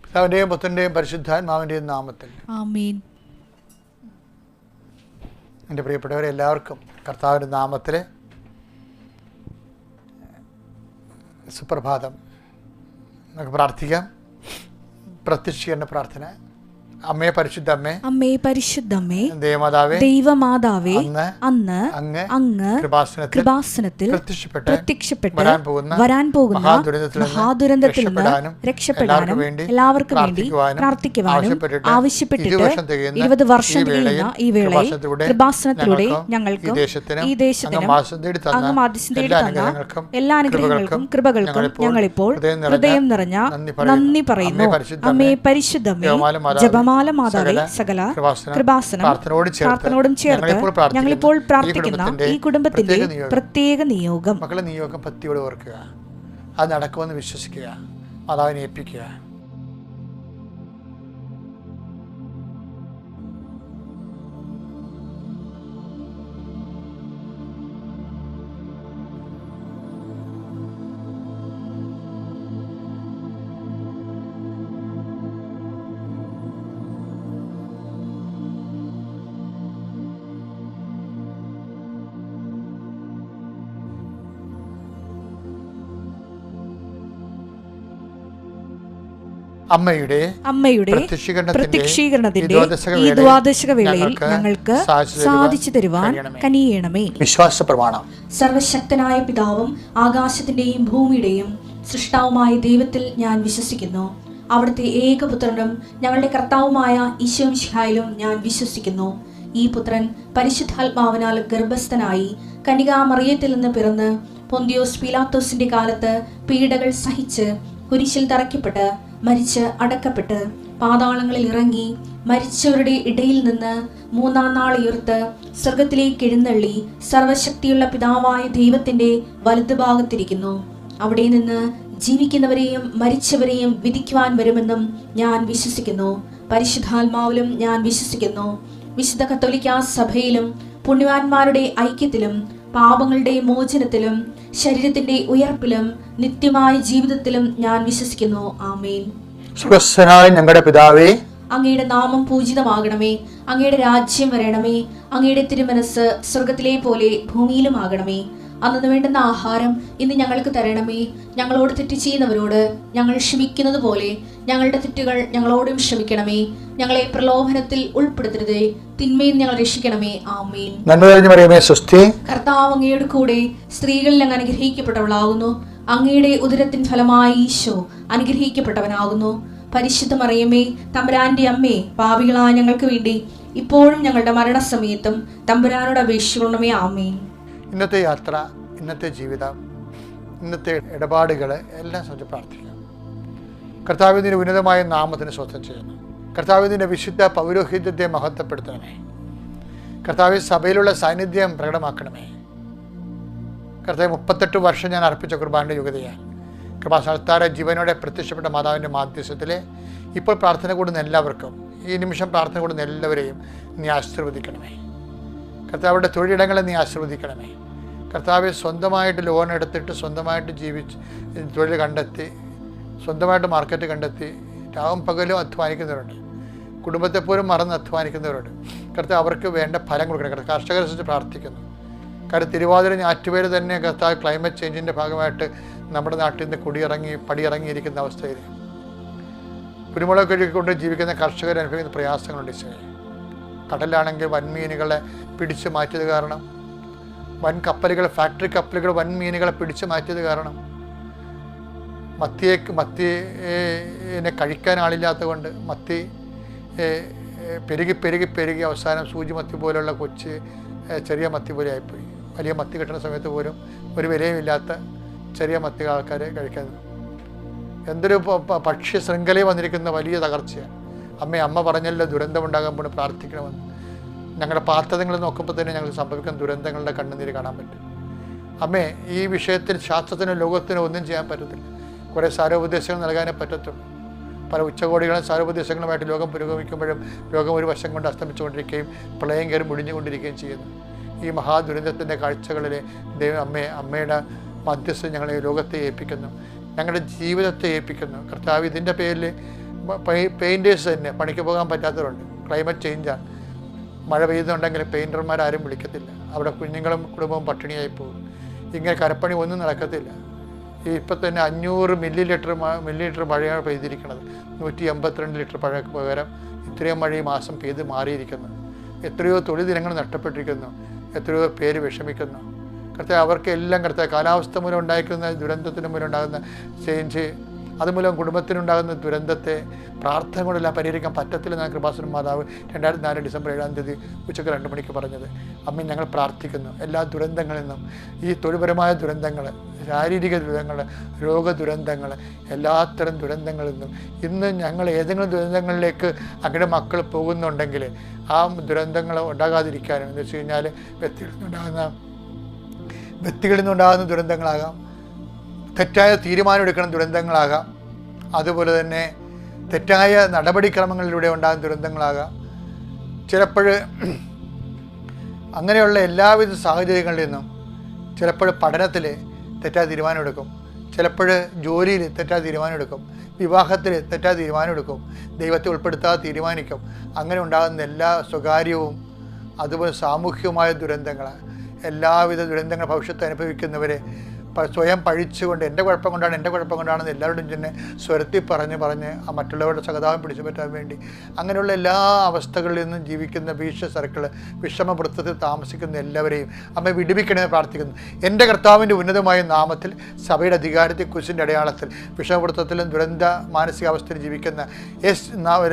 പിതാവിൻ്റെയും പുത്രൻ്റെയും പരിശുദ്ധാത്മാവിൻ്റെയും നാമത്തിൽ ആമേൻ. എൻ്റെ പ്രിയപ്പെട്ടവരെ, എല്ലാവർക്കും കർത്താവിൻ്റെ നാമത്തിൽ സുപ്രഭാതം. നമുക്ക് പ്രാർത്ഥിക്കാം. പ്രത്യക്ഷീകരണ പ്രാർത്ഥന. അമ്മേ, പരിശുദ്ധ അമ്മേ, അമ്മേ പരിശുദ്ധ അമ്മേ, ദൈവമാതാവേ, അന്ന് അങ്ങ് കൃപാസനത്തിൽ പ്രത്യക്ഷപ്പെട്ട് വരാൻ പോകുന്ന മഹാദുരന്തത്തിൽ നിന്ന് രക്ഷപ്പെടാനും എല്ലാവർക്കും വേണ്ടി പ്രാർത്ഥിക്കുവാനും ആവശ്യപ്പെട്ടിട്ട് 20 വർഷം തികയുന്ന ഈ വേളയിൽ കൃപാസനത്തിലൂടെ ഞങ്ങൾക്കും ഈ ദേശത്തിനും അങ്ങ് മാധ്യസ്ഥം തേടി തന്ന എല്ലാ അനുഗ്രഹങ്ങൾക്കും കൃപകൾക്കും ഞങ്ങളിപ്പോൾ ഹൃദയം നിറഞ്ഞ നന്ദി പറയുന്നു. അമ്മേ പരിശുദ്ധ അമ്മേ, മാതാവേ, സകല കൃപാസനം പ്രാർത്ഥനയോടും ചേർത്ത് ഞങ്ങളിപ്പോൾ പ്രാർത്ഥിക്കുന്ന ഈ കുടുംബത്തിന്റെ പ്രത്യേക നിയോഗം. മക്കളെ നിയോഗം ഭക്തിയോട് ഓർക്കുക. അത് നടക്കുമെന്ന് വിശ്വസിക്കുക. മാതാവിനെ ഏൽപ്പിക്കുക. അമ്മയുടെ പ്രത്യക്ഷീകരണത്തിന്റെ ഈ ദ്വാദശക വേളയിൽ ഞങ്ങൾക്ക് സാധിച്ചു തരുവാൻ കനിയണമേ. വിശ്വാസ പ്രമാണം. സർവശക്തനായ പിതാവും ആകാശത്തിന്റെയും ഭൂമിയുടെയും സൃഷ്ടാവുമായ ദൈവത്തിൽ ഞാൻ വിശ്വസിക്കുന്നു. അവിടുത്തെ ഏകപുത്രനും ഞങ്ങളുടെ കർത്താവുമായ ഈശോ മിശിഹായിലും ഞാൻ വിശ്വസിക്കുന്നു. ഈ പുത്രൻ പരിശുദ്ധാത്മാവിനാൽ ഗർഭസ്ഥനായി കന്യകാമറിയത്തിൽ നിന്ന് പിറന്ന് പൊന്തിയോസ് പീലാത്തോസിന്റെ കാലത്ത് പീഡകൾ സഹിച്ച് കുരിശിൽ തറയ്ക്കപ്പെട്ട് മരിച്ച് അടക്കപ്പെട്ട് പാതാളങ്ങളിൽ ഇറങ്ങി മരിച്ചവരുടെ ഇടയിൽ നിന്ന് 3-ാം നാൾ ഉയർത്ത് സ്വർഗത്തിലേക്ക് എഴുന്നള്ളി സർവശക്തിയുള്ള പിതാവായ ദൈവത്തിന്റെ വലതുഭാഗത്തിരിക്കുന്നു. അവിടെ നിന്ന് ജീവിക്കുന്നവരെയും മരിച്ചവരെയും വിധിക്കുവാൻ വരുമെന്നും ഞാൻ വിശ്വസിക്കുന്നു. പരിശുദ്ധാത്മാവിലും ഞാൻ വിശ്വസിക്കുന്നു. വിശുദ്ധ കത്തോലിക്കാ സഭയിലും പുണ്യവാന്മാരുടെ ഐക്യത്തിലും പാപങ്ങളുടെ മോചനത്തിലും ശരീരത്തിന്റെ ഉയർപ്പിലും നിത്യമായ ജീവിതത്തിലും ഞാൻ വിശ്വസിക്കുന്നു. ആമേൻ. സ്വർഗ്ഗസ്ഥനായ ഞങ്ങളുടെ പിതാവേ, അങ്ങയുടെ നാമം പൂജിതമാകണമേ. അങ്ങയുടെ രാജ്യം വരണമേ. അങ്ങയുടെ തിരുമനസ് സ്വർഗത്തിലെ പോലെ ഭൂമിയിലും ആകണമേ. അന്നു വേണ്ടുന്ന ആഹാരം ഇന്ന് ഞങ്ങൾക്ക് തരണമേ. ഞങ്ങളോട് തെറ്റ് ചെയ്യുന്നവരോട് ഞങ്ങൾ ക്ഷമിക്കുന്നത് പോലെ ഞങ്ങളുടെ തെറ്റുകൾ ഞങ്ങളോടും ക്ഷമിക്കണമേ. ഞങ്ങളെ പ്രലോഭനത്തിൽ ഉൾപ്പെടുത്തരുതേ, തിന്മയിൽ ഞങ്ങൾ രക്ഷിക്കണമേ. ആമേൻ. കർത്താവ് അങ്ങയുടെ കൂടെ സ്ത്രീകളിൽ അങ്ങ് അനുഗ്രഹിക്കപ്പെട്ടവളാകുന്നു. അങ്ങയുടെ ഉദരത്തിൻ ഫലമായി ഈശോ അനുഗ്രഹിക്കപ്പെട്ടവനാകുന്നു. പരിശുദ്ധ മറിയമേ, തമ്പുരാന്റെ അമ്മേ, പാപികളായ ഞങ്ങൾക്ക് വേണ്ടി ഇപ്പോഴും ഞങ്ങളുടെ മരണസമയത്തും തമ്പുരാനോട് അപേക്ഷിക്കണമേ. ആമേൻ. ഇന്നത്തെ യാത്ര, ഇന്നത്തെ ജീവിതം, ഇന്നത്തെ ഇടപാടുകൾ എല്ലാം സംബന്ധിച്ച് പ്രാർത്ഥിക്കാം. കർത്താവിൻ്റെ ഉന്നതമായ നാമത്തിന് സ്വസ്ഥം ചെയ്യുന്നു. കർത്താവിൻ്റെ വിശുദ്ധ പൗരോഹിത്യത്തെ മഹത്വപ്പെടുത്തണമേ. കർത്താവ് സഭയിലുള്ള സാന്നിധ്യം പ്രകടമാക്കണമേ. കർത്താവ് 38 വർഷം ഞാൻ അർപ്പിച്ച കുർബാനയുടെ യോഗ്യതയാൽ കൃപാസനത്താര ജീവനോടെ പ്രത്യക്ഷപ്പെട്ട മാതാവിൻ്റെ മാധ്യസ്ഥത്തിൽ ഇപ്പോൾ പ്രാർത്ഥന കൂടുന്ന എല്ലാവർക്കും, ഈ നിമിഷം പ്രാർത്ഥന കൂടുന്ന എല്ലാവരെയും നീ ആശീർവദിക്കണമേ. കർത്താവിൻ്റെ തൊഴിലിടങ്ങളെ നീ ആശീർവദിക്കണമേ. കർത്താവ് സ്വന്തമായിട്ട് ലോൺ എടുത്തിട്ട് സ്വന്തമായിട്ട് തൊഴിൽ കണ്ടെത്തി സ്വന്തമായിട്ട് മാർക്കറ്റ് കണ്ടെത്തി രാവും പകലും അധ്വാനിക്കുന്നവരുണ്ട്. കുടുംബത്തെ പോലും മറന്ന് അധ്വാനിക്കുന്നവരുണ്ട്. കർത്താവ് അവർക്ക് വേണ്ട ഫലം കൊടുക്കണം. കർഷകരെ കുറിച്ച് പ്രാർത്ഥിക്കുന്നു. കാരണം തിരുവാതിര ഞാറ്റുപേര് തന്നെ കർത്താവ് ക്ലൈമറ്റ് ചേഞ്ചിൻ്റെ ഭാഗമായിട്ട് നമ്മുടെ നാട്ടിൽ നിന്ന് പടിയിറങ്ങിയിരിക്കുന്ന അവസ്ഥയിൽ കുരുമുളക് കൊണ്ട് ജീവിക്കുന്ന കർഷകർ അനുഭവിക്കുന്ന പ്രയാസങ്ങളുണ്ട്. കടലാണെങ്കിൽ വൻമീനുകളെ പിടിച്ചു മാറ്റിയത് കാരണം, ഫാക്ടറി കപ്പലുകൾ വൻമീനുകളെ പിടിച്ചു മാറ്റിയത് കാരണം, മത്തിയെ കഴിക്കാൻ ആളില്ലാത്തത് കൊണ്ട് മത്തി പെരുകി അവസാനം സൂചി മത്തി പോലുള്ള ചെറിയ മത്തി പോലെ ആയിപ്പോയി. വലിയ മത്തി കിട്ടുന്ന സമയത്ത് പോലും ഒരു വിലയുമില്ലാത്ത ചെറിയ മത്തി ആൾക്കാരെ കഴിക്കുന്നത്. എന്തൊരു ഭക്ഷ്യ ശൃംഖലയിൽ വന്നിരിക്കുന്ന വലിയ തകർച്ചയാണ്. അമ്മ പറഞ്ഞല്ലോ ദുരന്തമുണ്ടാകുമ്പോൾ പ്രാർത്ഥിക്കണമെന്ന്. ഞങ്ങളുടെ പാത്രങ്ങൾ നോക്കുമ്പോൾ തന്നെ ഞങ്ങൾക്ക് സംഭവിക്കുന്ന ദുരന്തങ്ങളുടെ കണ്ണുനീര് കാണാൻ പറ്റും. അമ്മേ, ഈ വിഷയത്തിൽ ശാസ്ത്രത്തിനോ ലോകത്തിനോ ഒന്നും ചെയ്യാൻ പറ്റത്തില്ല. കുറേ സാരോപദേശങ്ങൾ നൽകാനേ പറ്റത്തുള്ളൂ. പല ഉച്ചകോടികളും സാരോപദേശങ്ങളുമായിട്ട് ലോകം പുരോഗമിക്കുമ്പോഴും ലോകം ഒരു വശം കൊണ്ട് അസ്തമിച്ചുകൊണ്ടിരിക്കുകയും പ്രളയം കയറി മുടിഞ്ഞുകൊണ്ടിരിക്കുകയും ചെയ്യുന്നു. ഈ മഹാദുരന്തത്തിൻ്റെ കാഴ്ചകളിൽ അമ്മയുടെ മധ്യസ്ഥ ഞങ്ങളെ ലോകത്തെ ഏൽപ്പിക്കുന്നു, ഞങ്ങളുടെ ജീവിതത്തെ ഏൽപ്പിക്കുന്നു. കർത്താവ്, ഇതിൻ്റെ പേരിൽ പെയിൻറ്റേഴ്സ് തന്നെ പണിക്ക് പോകാൻ പറ്റാത്തവരുണ്ട്. ക്ലൈമറ്റ് ചേഞ്ചാണ്. മഴ പെയ്യുന്നുണ്ടെങ്കിൽ പെയിൻറ്റർമാരാരും വിളിക്കത്തില്ല. അവിടെ കുഞ്ഞുങ്ങളും കുടുംബവും പട്ടിണിയായി പോകും. ഇങ്ങനെ കരപ്പണി ഒന്നും നടക്കത്തില്ല. ഇപ്പം തന്നെ 500 മില്ലി മഴയാണ് പെയ്തിരിക്കുന്നത്. 182 ലിറ്റർ മഴയ്ക്ക് പകരം ഇത്രയും മഴ ഈ മാസം പെയ്ത് മാറിയിരിക്കുന്നു. എത്രയോ തൊഴിൽ ദിനങ്ങൾ നഷ്ടപ്പെട്ടിരിക്കുന്നു. എത്രയോ പേര് വിഷമിക്കുന്നു. കർത്താവേ, അവർക്ക് എല്ലാം കർത്താവേ, കാലാവസ്ഥ മൂലം ഉണ്ടായിരിക്കുന്ന ദുരന്തത്തിന് മൂലം ഉണ്ടാകുന്ന ചേഞ്ച്, അതുമൂലം കുടുംബത്തിനുണ്ടാകുന്ന ദുരന്തത്തെ പ്രാർത്ഥന കൊണ്ടെല്ലാം പരിഹരിക്കാൻ പറ്റത്തില്ലെന്നാണ് കൃപാസനം മാതാവ് 2004 ഡിസംബർ 7-ാം തീയതി ഉച്ചയ്ക്ക് 2 മണിക്ക് പറഞ്ഞത്. അമ്മ, ഞങ്ങൾ പ്രാർത്ഥിക്കുന്നു എല്ലാ ദുരന്തങ്ങളിൽ നിന്നും, ഈ തൊഴിൽപരമായ ദുരന്തങ്ങൾ, ശാരീരിക ദുരന്തങ്ങൾ, രോഗദുരന്തങ്ങൾ, എല്ലാത്തരം ദുരന്തങ്ങളിൽ നിന്നും ഇന്ന് ഞങ്ങൾ ഏതെങ്കിലും ദുരന്തങ്ങളിലേക്ക് അങ്ങയുടെ മക്കൾ പോകുന്നുണ്ടെങ്കിൽ ആ ദുരന്തങ്ങൾ ഉണ്ടാകാതിരിക്കാനും, എന്ന് വെച്ച് കഴിഞ്ഞാൽ വ്യക്തികളിൽ നിന്നുണ്ടാകുന്ന ദുരന്തങ്ങളാകാം, തെറ്റായ തീരുമാനം എടുക്കുന്ന ദുരന്തങ്ങളാകാം, അതുപോലെ തന്നെ തെറ്റായ നടപടിക്രമങ്ങളിലൂടെ ഉണ്ടാകുന്ന ദുരന്തങ്ങളാകാം. ചിലപ്പോൾ അങ്ങനെയുള്ള എല്ലാവിധ സാഹചര്യങ്ങളിൽ നിന്നും ചിലപ്പോൾ പഠനത്തിൽ തെറ്റായ തീരുമാനമെടുക്കും, ചിലപ്പോൾ ജോലിയിൽ തെറ്റായ തീരുമാനമെടുക്കും, വിവാഹത്തിൽ തെറ്റായ തീരുമാനമെടുക്കും, ദൈവത്തെ ഉൾപ്പെടുത്താതെ തീരുമാനിക്കും. അങ്ങനെ ഉണ്ടാകുന്ന എല്ലാ സ്വകാര്യവും അതുപോലെ സാമൂഹികമായ ദുരന്തങ്ങൾ, എല്ലാവിധ ദുരന്തങ്ങൾ ഭവിഷ്യത്ത് അനുഭവിക്കുന്നവരെ സ്വയം പഴിച്ചുകൊണ്ട് എൻ്റെ കുഴപ്പം കൊണ്ടാണെന്ന് എല്ലാവരുടെയും തന്നെ സ്വരത്തിൽ പറഞ്ഞ് ആ മറ്റുള്ളവരുടെ സഹതാപം പിടിച്ചു പറ്റാൻ വേണ്ടി അങ്ങനെയുള്ള എല്ലാ അവസ്ഥകളിൽ നിന്നും ജീവിക്കുന്ന വിഷമവൃത്തത്തിൽ താമസിക്കുന്ന എല്ലാവരെയും അമ്മ വിടുവിക്കണമെന്ന് പ്രാർത്ഥിക്കുന്നു. എൻ്റെ കർത്താവിൻ്റെ ഉന്നതമായ നാമത്തിൽ സഭയുടെ അധികാരത്തിൽ കുരിശിൻ്റെ അടയാളത്തിൽ വിഷമവൃത്തത്തിലും ദുരന്ത മാനസികാവസ്ഥയിൽ ജീവിക്കുന്ന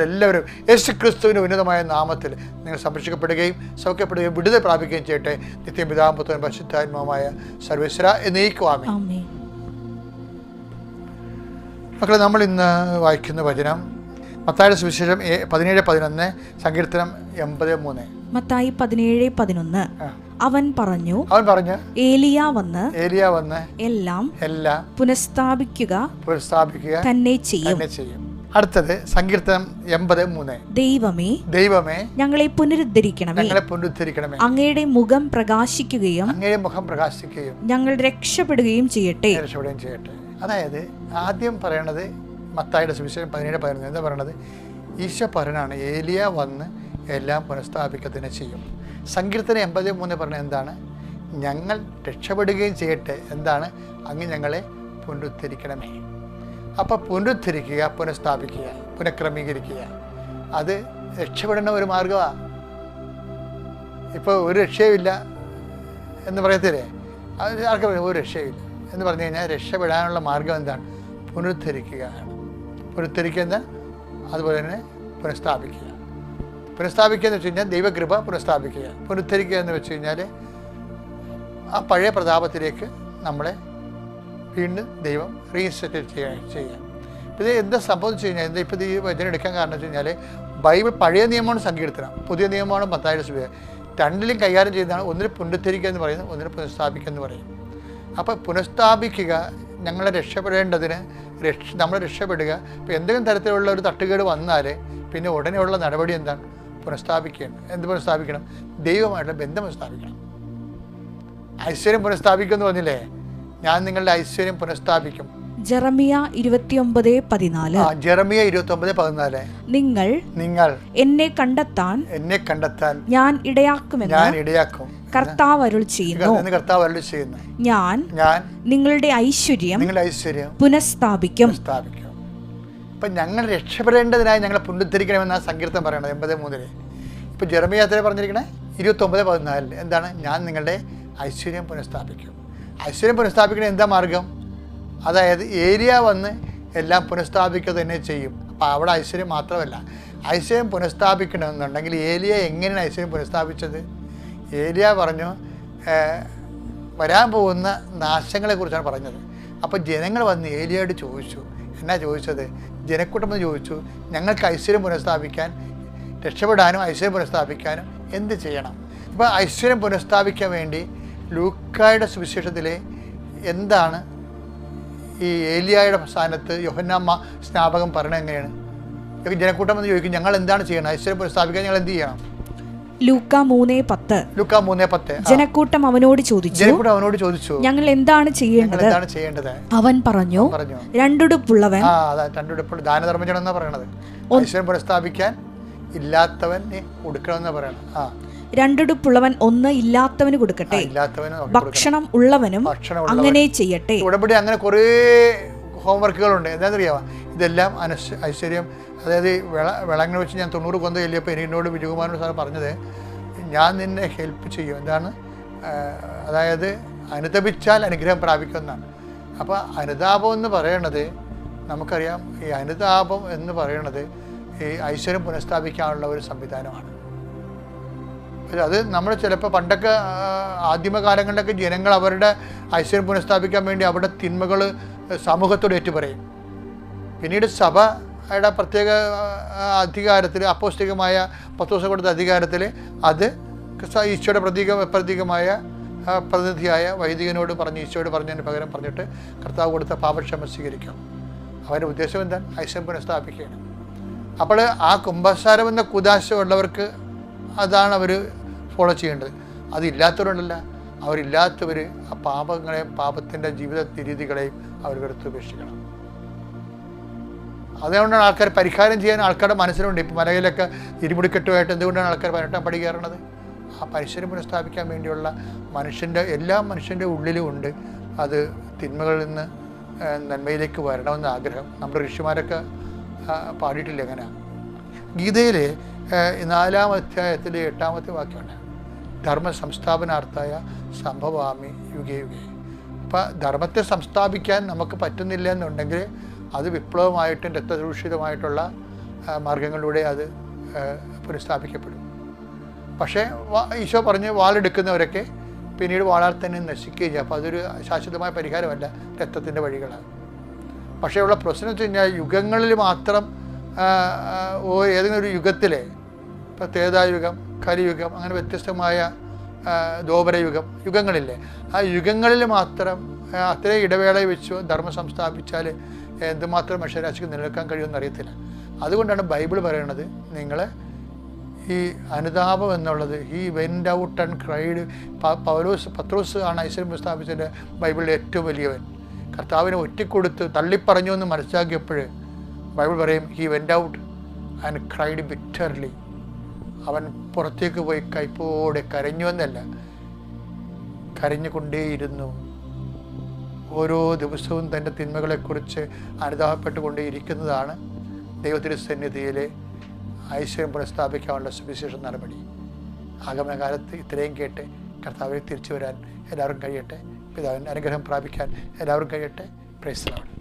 എല്ലാവരും യേശു ക്രിസ്തുവിൻ്റെ ഉന്നതമായ നാമത്തിൽ നിങ്ങൾ സംരക്ഷിക്കപ്പെടുകയും സൗഖ്യപ്പെടുകയും വിടുതൽ പ്രാപിക്കുകയും ചെയ്യട്ടെ. നിത്യം പിതാവും പുത്രനും പരിശുദ്ധാത്മാവുമായ സർവേശ്വര എന്നേക്കുവാമേൻ. മക്കളെ, നമ്മൾ ഇന്ന് വായിക്കുന്ന വചനം മത്തായിയുടെ സുവിശേഷം 17:11, സങ്കീർത്തനം 80:3. മത്തായി 17:11. അവൻ പറഞ്ഞു ഏലിയ വന്ന് എല്ലാം പുനഃസ്ഥാപിക്കുക തന്നെ ചെയ്യും. അടുത്തത് സങ്കീർത്തനം 80:3. ദൈവമേ ഞങ്ങളെ പുനരുദ്ധരിക്കണമേ, അങ്ങയുടെ മുഖം പ്രകാശിക്കുകയും ഞങ്ങൾ രക്ഷപ്പെടുകയും ചെയ്യട്ടെ. അതായത് ആദ്യം പറയണത് മത്തായിയുടെ സുവിശേഷം 17:11. എന്താ പറയണത്? ഈശോ പറയണാണ് ഏലിയ വന്ന് എല്ലാം പുനഃസ്ഥാപിക്കത്തിനെ ചെയ്യും. സങ്കീർത്തനം 80:3 പറഞ്ഞത് എന്താണ്? ഞങ്ങൾ രക്ഷപ്പെടുകയും ചെയ്യട്ടെ. എന്താണ്? അങ്ങ് ഞങ്ങളെ പുനരുദ്ധരിക്കണമേ. അപ്പോൾ പുനരുദ്ധരിക്കുക, പുനഃസ്ഥാപിക്കുക, പുനഃക്രമീകരിക്കുക, അത് രക്ഷപ്പെടുന്ന ഒരു മാർഗമാണ്. ഇപ്പോൾ ഒരു രക്ഷയുമില്ല എന്ന് പറയത്തില്ലേ? അത് ആർക്കും ഒരു രക്ഷയില്ല എന്ന് പറഞ്ഞു കഴിഞ്ഞാൽ രക്ഷപ്പെടാനുള്ള മാർഗം എന്താണ്? പുനരുദ്ധരിക്കുക. പുനരുദ്ധരിക്കുക എന്താ? അതുപോലെ തന്നെ പുനഃസ്ഥാപിക്കുക. പുനഃസ്ഥാപിക്കുക എന്ന് വെച്ച് കഴിഞ്ഞാൽ ദൈവകൃപ പുനഃസ്ഥാപിക്കുക. പുനരുദ്ധരിക്കുക എന്ന് വെച്ച് കഴിഞ്ഞാൽ ആ പഴയ പ്രതാപത്തിലേക്ക് നമ്മളെ വീണ്ടും ദൈവം റീസെറ്റ് ചെയ്യുക. ഇത് എന്താ സംഭവിച്ചു കഴിഞ്ഞാൽ എന്താ ഇപ്പോൾ ഈ വചനം എടുക്കാൻ കാരണം വെച്ച് കഴിഞ്ഞാൽ ബൈബിൾ പഴയ നിയമമാണ് സങ്കീർത്തനം, പുതിയ നിയമമാണ് മത്തായിയുടെ സുവിശേഷം. രണ്ടിലും കൈകാര്യം ചെയ്യുന്നതാണ്. ഒന്നിൽ പുനരുദ്ധരിക്കുക എന്ന് പറയുന്നത്, ഒന്നിൽ പുനഃസ്ഥാപിക്കുക എന്ന് പറയും. അപ്പോൾ പുനഃസ്ഥാപിക്കുക, ഞങ്ങളെ രക്ഷപ്പെടേണ്ടതിന് നമ്മൾ രക്ഷപ്പെടുക. ഇപ്പോൾ എന്തെങ്കിലും തരത്തിലുള്ള ഒരു തട്ടുകേട് വന്നാൽ പിന്നെ ഉടനെയുള്ള നടപടി എന്താണ്? പുനഃസ്ഥാപിക്കുകയാണ്. എന്ത് പുനഃസ്ഥാപിക്കണം? ദൈവമായിട്ടുള്ള ബന്ധം പുനഃസ്ഥാപിക്കണം. ഐശ്വര്യം പുനഃസ്ഥാപിക്കുമെന്ന് പറഞ്ഞില്ലേ? ഞാൻ നിങ്ങളുടെ ഐശ്വര്യം പുനഃസ്ഥാപിക്കും. ജെറമിയ 29:14. ജെറമിയ 29:14. നിങ്ങൾ എന്നെ കണ്ടെത്താൻ ഞാൻ ഇടയാക്കും കർത്താവ് അരുൾ ചെയ്യുന്നു. ഞാൻ നിങ്ങളുടെ ഐശ്വര്യം പുനഃസ്ഥാപിക്കും. അപ്പം ഞങ്ങൾ രക്ഷപ്പെടേണ്ടതിനായി ഞങ്ങളെ പുനരുദ്ധരിക്കണമെന്നാണ് സങ്കീർത്തനം പറയണത് 83. ഇപ്പോൾ ജെറമിയ എത്ര പറഞ്ഞിരിക്കണേ? 29:14. എന്താണ്? ഞാൻ നിങ്ങളുടെ ഐശ്വര്യം പുനഃസ്ഥാപിക്കും. ഐശ്വര്യം പുനഃസ്ഥാപിക്കണ എന്താ മാർഗം? അതായത് ഏലിയ വന്ന് എല്ലാം പുനഃസ്ഥാപിക്കുക തന്നെ ചെയ്യും. അപ്പോൾ അവിടെ ഐശ്വര്യം മാത്രമല്ല, ഐശ്വര്യം പുനഃസ്ഥാപിക്കണമെന്നുണ്ടെങ്കിൽ ഏലിയ എങ്ങനെയാണ് ഐശ്വര്യം പുനഃസ്ഥാപിച്ചത്? ഏലിയ പറഞ്ഞു വരാൻ പോകുന്ന നാശങ്ങളെക്കുറിച്ചാണ് പറഞ്ഞത്. അപ്പോൾ ജനങ്ങൾ വന്ന് ഏലിയോട് ചോദിച്ചു. എന്നാ ചോദിച്ചത്? ജനക്കൂട്ടം വന്ന് ചോദിച്ചു, ഞങ്ങൾക്ക് ഐശ്വര്യം പുനഃസ്ഥാപിക്കാൻ, രക്ഷപ്പെടാനും ഐശ്വര്യം പുനഃസ്ഥാപിക്കാനും എന്ത് ചെയ്യണം? ഇപ്പോൾ ഐശ്വര്യം പുനഃസ്ഥാപിക്കാൻ വേണ്ടി ലൂക്കായുടെ സുവിശേഷത്തിൽ എന്താണ് ഈ ഏലിയായുടെ സ്ഥാനത്ത് യോഹന്നാൻ സ്നാപകൻ പറയണത്? എങ്ങനെയാണ്? ജനക്കൂട്ടം എന്ന് ചോദിക്കും, ഞങ്ങൾ എന്താണ് ചെയ്യണം? ഐശ്വര്യം പുനഃസ്ഥാപിക്കാൻ ഞങ്ങൾ എന്ത് ചെയ്യണം? ലൂക്കാ 3:10. ജനക്കൂട്ടം അവനോട് ചോദിച്ചു, ഞങ്ങൾ എന്താണ് ചെയ്യേണ്ടത്? അവൻ പറഞ്ഞു, രണ്ടുടുപ്പുള്ളവൻ ദാനധർമ്മം ചെയ്യണമെന്നാ പറയണത്. ഐശ്വര്യം പുനഃസ്ഥാപിക്കാൻ ഇല്ലാത്തവന് കൊടുക്കണമെന്നാ പറയണത്. രണ്ടുടുപ്പുള്ളവൻ ഒന്ന് ഇല്ലാത്തവന് കൊടുക്കട്ടെ, ഭക്ഷണം ഉള്ളവനും അങ്ങനെ ചെയ്യട്ടെ. ഉടമ്പടി അങ്ങനെ കുറേ ഹോംവർക്കുകളുണ്ട്. എന്താണെന്നറിയാമോ? ഇതെല്ലാം ഐശ്വര്യം, അതായത് വിളങ്ങനെ വെച്ച് ഞാൻ 90 കൊന്ത ചെല്ലിയപ്പോൾ എന്നോട് വിജയകുമാരൻ സാർ പറഞ്ഞത്, ഞാൻ നിന്നെ ഹെൽപ്പ് ചെയ്യും. എന്താണ്? അതായത് അനുതപിച്ചാൽ അനുഗ്രഹം പ്രാപിക്കുമെന്നാണ്. അപ്പോൾ അനുതാപം എന്ന് പറയണത് നമുക്കറിയാം, ഈ അനുതാപം എന്ന് പറയണത് ഈ ഐശ്വര്യം പുനഃസ്ഥാപിക്കാനുള്ള ഒരു സംവിധാനമാണ്. അത് നമ്മൾ ചിലപ്പോൾ പണ്ടൊക്കെ ആദിമകാലങ്ങളിലൊക്കെ ജനങ്ങൾ അവരുടെ ഐശ്വര്യം പുനഃസ്ഥാപിക്കാൻ വേണ്ടി അവരുടെ തിന്മകൾ സമൂഹത്തോട് ഏറ്റുപറയും. പിന്നീട് സഭയുടെ പ്രത്യേക അധികാരത്തിൽ, അപ്പോസ്തലികമായ പത്രോസ് കൊടുത്ത അധികാരത്തിൽ അത് ഈശോയുടെ പ്രതീകമായ പ്രതിനിധിയായ വൈദികനോട് പറഞ്ഞ്, ഈശോയോട് പറഞ്ഞതിന് പകരം പറഞ്ഞിട്ട് കർത്താവ് കൊടുത്ത പാപക്ഷമ സ്വീകരിക്കണം. അവൻ്റെ ഉദ്ദേശം എന്താണ്? ഐശ്വര്യം പുനഃസ്ഥാപിക്കുകയാണ്. അപ്പോൾ ആ കുംഭസാരം എന്ന കുദാശ ഉള്ളവർക്ക് അതാണ് അവർ ഫോളോ ചെയ്യേണ്ടത്. അതില്ലാത്തവരുണ്ടല്ല, അവരില്ലാത്തവർ ആ പാപങ്ങളെയും പാപത്തിൻ്റെ ജീവിത രീതികളെയും അവർ വെറുത്തുപേക്ഷിക്കണം. അതുകൊണ്ടാണ് ആൾക്കാർ പരിഹാരം ചെയ്യാൻ ആൾക്കാരുടെ മനസ്സിലുണ്ട്. ഇപ്പോൾ മലയിലൊക്കെ ഇരുമുടിക്കെട്ടുമായിട്ട് എന്തുകൊണ്ടാണ് ആൾക്കാർ 18 പടി കയറണത്? ആ പരിസരം പുനഃസ്ഥാപിക്കാൻ വേണ്ടിയുള്ള എല്ലാ മനുഷ്യൻ്റെ ഉള്ളിലും ഉണ്ട് അത് തിന്മകളിൽ നിന്ന് നന്മയിലേക്ക് വരണമെന്ന ആഗ്രഹം. നമ്മുടെ ഋഷിമാരൊക്കെ പാടിയിട്ടില്ല എങ്ങനെ? ഗീതയിൽ 4-ാം അധ്യായത്തിൽ 8-ാമത്തെ വാക്യമാണ്, ധർമ്മ സംസ്ഥാപനാർത്ഥായ സംഭവാമി യുഗേ യുഗേ. അപ്പം ധർമ്മത്തെ സംസ്ഥാപിക്കാൻ നമുക്ക് പറ്റുന്നില്ല എന്നുണ്ടെങ്കിൽ അത് വിപ്ലവമായിട്ടും രക്തദൂഷിതമായിട്ടുള്ള മാർഗങ്ങളിലൂടെ അത് പുനഃസ്ഥാപിക്കപ്പെടും. പക്ഷേ ഈശോ പറഞ്ഞ് വാളെടുക്കുന്നവരൊക്കെ പിന്നീട് വാളാൽ തന്നെ നശിക്കുകയും ചെയ്യും. അപ്പോൾ അതൊരു ശാശ്വതമായ പരിഹാരമല്ല, രക്തത്തിൻ്റെ വഴികളാണ്. പക്ഷേ ഉള്ള പ്രശ്നം വെച്ച് കഴിഞ്ഞാൽ യുഗങ്ങളിൽ മാത്രം ഏതെങ്കിലും ഒരു യുഗത്തിലെ, ഇപ്പോൾ ത്രേതായുഗം, കലിയുഗം, അങ്ങനെ വ്യത്യസ്തമായ യുഗങ്ങളില്ലേ, ആ യുഗങ്ങളിൽ മാത്രം അത്രയും ഇടവേളയിൽ വെച്ച് ധർമ്മം സംസ്ഥാപിച്ചാൽ എന്തുമാത്രം മനുഷ്യരാശിക്ക് നിലനിൽക്കാൻ കഴിയുമെന്ന് അറിയത്തില്ല. അതുകൊണ്ടാണ് ബൈബിൾ പറയണത്, നിങ്ങൾ ഈ അനുതാപം എന്നുള്ളത്, ഈ വെൻഡ് ഔട്ട് ആൻഡ് ക്രൈഡ്. പത്രോസ് ആണ് ഐശ്വര്യം പുനഃസ്ഥാപിച്ചതിൻ്റെ ബൈബിളിലെ ഏറ്റവും വലിയവൻ. കർത്താവിനെ ഒറ്റിക്കൊടുത്ത് തള്ളിപ്പറഞ്ഞു എന്ന് മനസ്സിലാക്കിയപ്പോൾ ബൈബിൾ പറയും, he went out and cried bitterly. അവൻ പുറത്തേക്ക് പോയി കൈപ്പോടെ കരഞ്ഞു എന്നല്ല, കരഞ്ഞുകൊണ്ടേയിരുന്നു. ഓരോ ദിവസവും തൻ്റെ തിന്മകളെക്കുറിച്ച് അനുതാപപ്പെട്ടുകൊണ്ടേയിരിക്കുന്നതാണ് ദൈവത്തിൻ്റെ സന്നിധിയിലെ ഐശ്വര്യം പുനഃസ്ഥാപിക്കാനുള്ള സുവിശേഷ നടപടി. ആഗമനകാലത്ത് ഇത്രയും കേട്ട് കർത്താവിനെ തിരിച്ചു വരാൻ എല്ലാവർക്കും കഴിയട്ടെ. പിതാവിൻ്റെ അനുഗ്രഹം പ്രാപിക്കാൻ എല്ലാവർക്കും കഴിയട്ടെ. Praise the Lord.